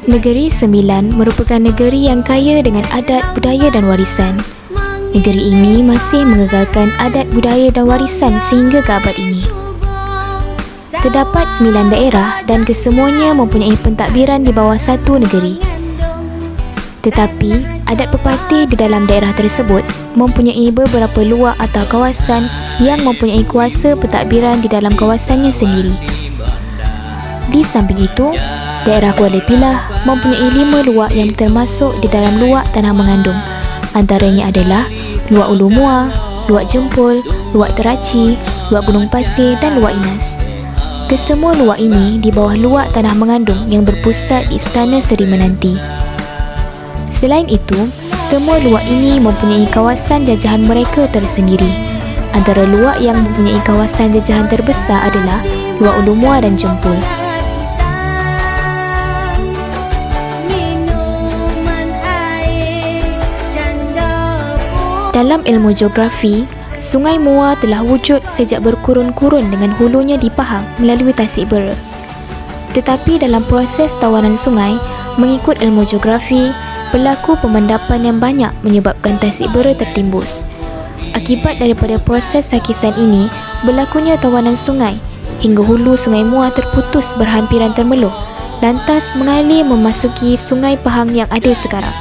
Negeri Sembilan merupakan negeri yang kaya dengan adat, budaya dan warisan. Negeri ini masih mengekalkan adat, budaya dan warisan sehingga ke abad ini. Terdapat 9 daerah dan kesemuanya mempunyai pentadbiran di bawah satu negeri. Tetapi, adat pepatih di dalam daerah tersebut mempunyai beberapa luak atau kawasan yang mempunyai kuasa pentadbiran di dalam kawasannya sendiri. Di samping itu, daerah Kuala Pilah mempunyai 5 luak yang termasuk di dalam luak tanah mengandung. Antaranya adalah luak Ulu Muar, luak Jempol, luak Teraci, luak Gunung Pasir dan luak Inas. Kesemua luak ini di bawah luak tanah mengandung yang berpusat di Istana Seri Menanti. Selain itu, semua luak ini mempunyai kawasan jajahan mereka tersendiri. Antara luak yang mempunyai kawasan jajahan terbesar adalah luak Ulu Muar dan Jempol. Dalam ilmu geografi, Sungai Muar telah wujud sejak berkurun-kurun dengan hulunya di Pahang melalui Tasik Bera. Tetapi dalam proses tawanan sungai, mengikut ilmu geografi, berlaku pemandapan yang banyak menyebabkan Tasik Bera tertimbus. Akibat daripada proses sakisan ini, berlakunya tawanan sungai hingga hulu Sungai Muar terputus berhampiran termeluh, lantas mengalir memasuki Sungai Pahang yang ada sekarang.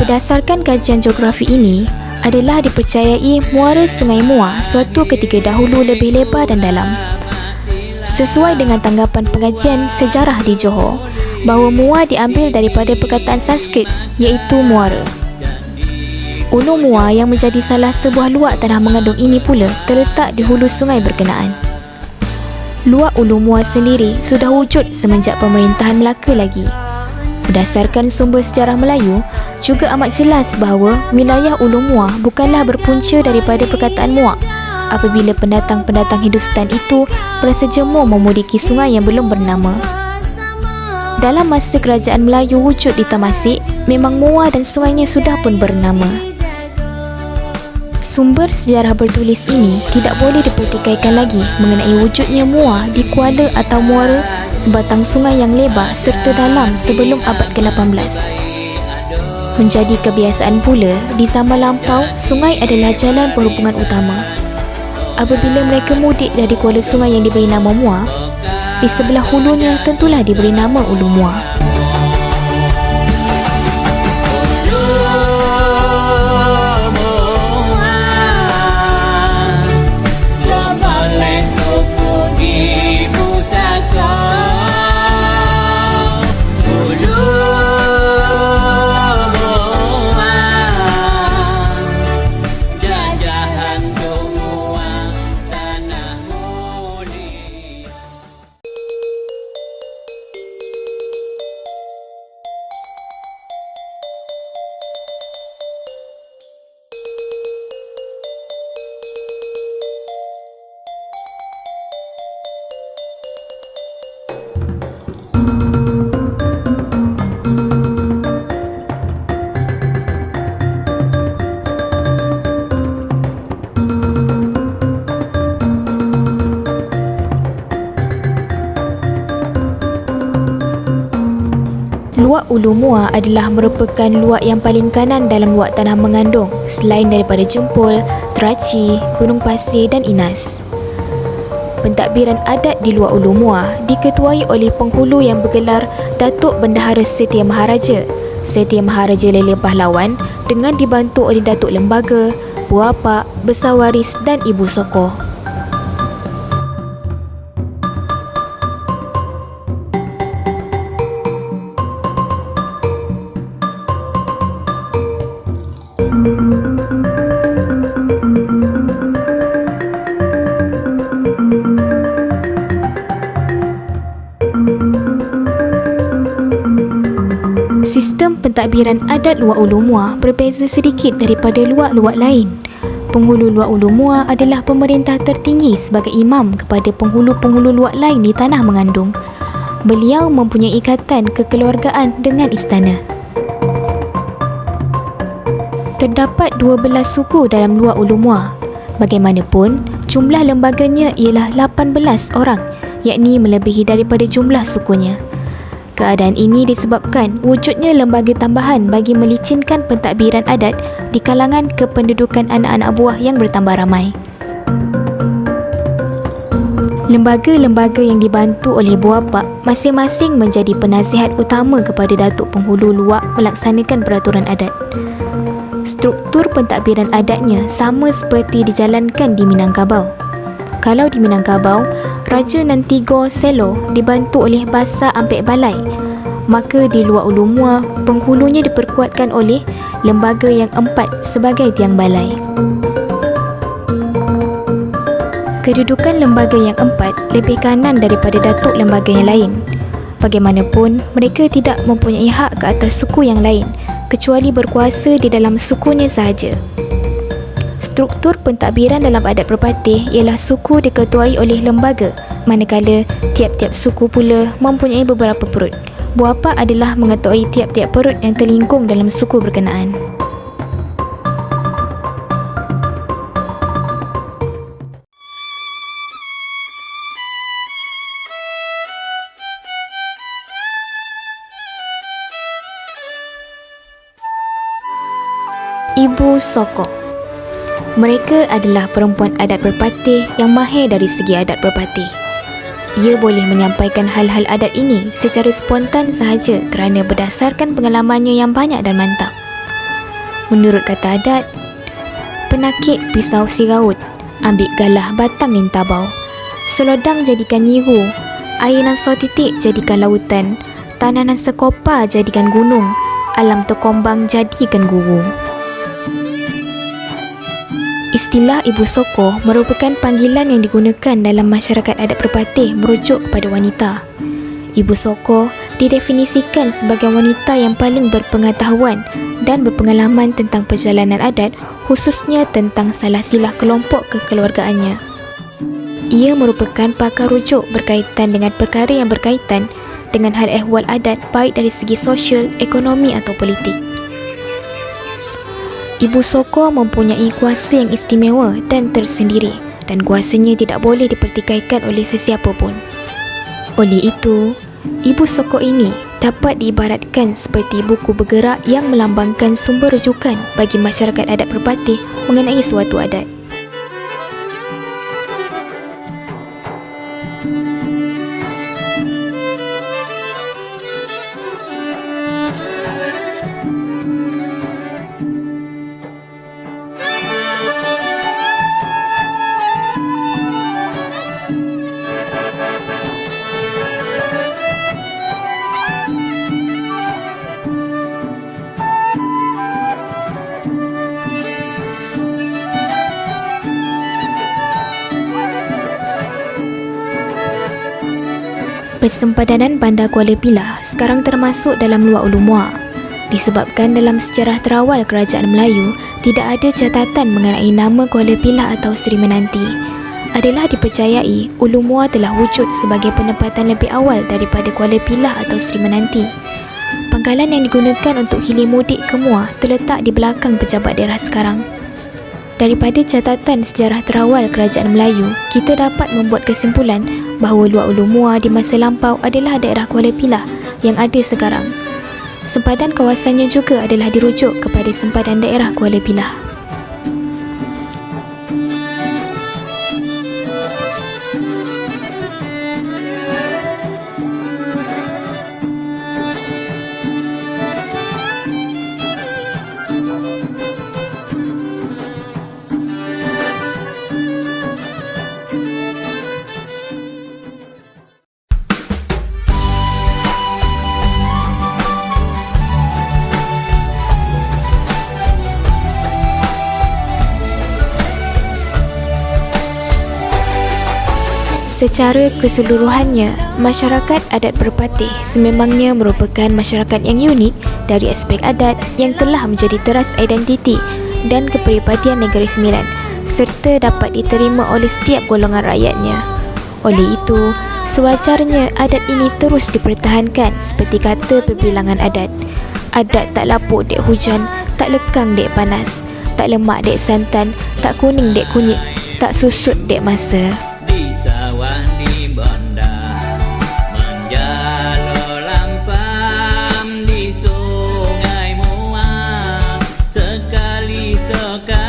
Berdasarkan kajian geografi ini, adalah dipercayai muara Sungai Muar suatu ketika dahulu lebih lebar dan dalam. Sesuai dengan tanggapan pengajian sejarah di Johor, bahawa Muar diambil daripada perkataan Sanskrit iaitu muara. Ulu Muar yang menjadi salah sebuah luak tanah mengandung ini pula terletak di hulu sungai berkenaan. Luak Ulu Muar sendiri sudah wujud semenjak pemerintahan Melaka lagi. Berdasarkan sumber sejarah Melayu, juga amat jelas bahawa wilayah Ulu Muar bukanlah berpunca daripada perkataan Muar apabila pendatang-pendatang Hindustan itu berasa jemur memudiki sungai yang belum bernama. Dalam masa kerajaan Melayu wujud di Tamasik, memang Muar dan sungainya sudah pun bernama. Sumber sejarah bertulis ini tidak boleh dipertikaikan lagi mengenai wujudnya Muar di Kuala atau muara sebatang sungai yang lebar serta dalam sebelum abad ke-18. Menjadi kebiasaan pula, di zaman lampau, sungai adalah jalan perhubungan utama. Apabila mereka mudik dari kuala sungai yang diberi nama Muar, di sebelah hulunya tentulah diberi nama Ulu Muar. Luak Ulu Muar adalah merupakan luak yang paling kanan dalam luak tanah mengandung selain daripada Jempol, Teraci, Gunung Pasir dan Inas. Pentadbiran adat di luak Ulu Muar diketuai oleh penghulu yang bergelar Datuk Bendahara Setia Maharaja, Setia Maharaja Lela Pahlawan dengan dibantu oleh Datuk Lembaga, Buapak, Besar Waris dan Ibu Sokoh. Sistem pentadbiran adat luak Ulu Muar berbeza sedikit daripada luak-luak lain. Penghulu luak Ulu Muar adalah pemerintah tertinggi sebagai imam kepada penghulu-penghulu luak lain di tanah mengandung. Beliau mempunyai ikatan kekeluargaan dengan istana. Terdapat 12 suku dalam Luar Ulu Muar. Bagaimanapun, jumlah lembaganya ialah 18 orang, yakni melebihi daripada jumlah sukunya. Keadaan ini disebabkan wujudnya lembaga tambahan bagi melicinkan pentadbiran adat di kalangan kependudukan anak-anak buah yang bertambah ramai. Lembaga-lembaga yang dibantu oleh buah pak masing-masing menjadi penasihat utama kepada Datuk Penghulu Luwak melaksanakan peraturan adat. Struktur pentadbiran adatnya sama seperti dijalankan di Minangkabau. Kalau di Minangkabau, Raja Nantigo Selo dibantu oleh Basa Ampek Balai, maka di Luar Ulu Muar, penghulunya diperkuatkan oleh lembaga yang 4 sebagai tiang balai. Kedudukan lembaga yang 4 lebih kanan daripada datuk lembaga yang lain. Bagaimanapun, mereka tidak mempunyai hak ke atas suku yang lain, kecuali berkuasa di dalam sukunya sahaja. Struktur pentadbiran dalam adat Perpatih ialah suku diketuai oleh lembaga, manakala tiap-tiap suku pula mempunyai beberapa perut. Buapa adalah mengetuai tiap-tiap perut yang terlingkung dalam suku berkenaan. Ibu Soko. Mereka adalah perempuan adat Perpatih yang mahir dari segi adat Perpatih. Ia boleh menyampaikan hal-hal adat ini secara spontan sahaja kerana berdasarkan pengalamannya yang banyak dan mantap. Menurut kata adat, penakik pisau siraut, ambil galah batang nintabau, selodang jadikan nyiru, air nan titik jadikan lautan, tanah nan sekopa jadikan gunung, alam terkombang jadikan guru. Istilah Ibu Soko merupakan panggilan yang digunakan dalam masyarakat adat Perpatih merujuk kepada wanita. Ibu Soko didefinisikan sebagai wanita yang paling berpengetahuan dan berpengalaman tentang perjalanan adat, khususnya tentang salah-silah kelompok kekeluargaannya. Ia merupakan pakar rujuk berkaitan dengan perkara yang berkaitan dengan hal ehwal adat baik dari segi sosial, ekonomi atau politik. Ibu Soko mempunyai kuasa yang istimewa dan tersendiri, dan kuasanya tidak boleh dipertikaikan oleh sesiapa pun. Oleh itu, Ibu Soko ini dapat diibaratkan seperti buku bergerak yang melambangkan sumber rujukan bagi masyarakat adat Perpatih mengenai suatu adat. Persempadanan Bandar Kuala Pilah sekarang termasuk dalam Luar Ulu Muar. Disebabkan dalam sejarah terawal Kerajaan Melayu tidak ada catatan mengenai nama Kuala Pilah atau Seri Menanti, adalah dipercayai Ulu Muar telah wujud sebagai penempatan lebih awal daripada Kuala Pilah atau Seri Menanti. Pangkalan yang digunakan untuk hilir mudik ke Muar terletak di belakang pejabat daerah sekarang. Daripada catatan sejarah terawal Kerajaan Melayu, kita dapat membuat kesimpulan bahawa Luar Ulu Muar di masa lampau adalah daerah Kuala Pilah yang ada sekarang. Sempadan kawasannya juga adalah dirujuk kepada sempadan daerah Kuala Pilah. Secara keseluruhannya, masyarakat adat Perpatih sememangnya merupakan masyarakat yang unik dari aspek adat yang telah menjadi teras identiti dan kepribadian Negeri Sembilan serta dapat diterima oleh setiap golongan rakyatnya. Oleh itu, sewajarnya adat ini terus dipertahankan seperti kata perbilangan adat. Adat tak lapuk dek hujan, tak lekang dek panas, tak lemak dek santan, tak kuning dek kunyit, tak susut dek masa. Di sawah di bandar menjalo lampam, di sungai Muar sekali-sekali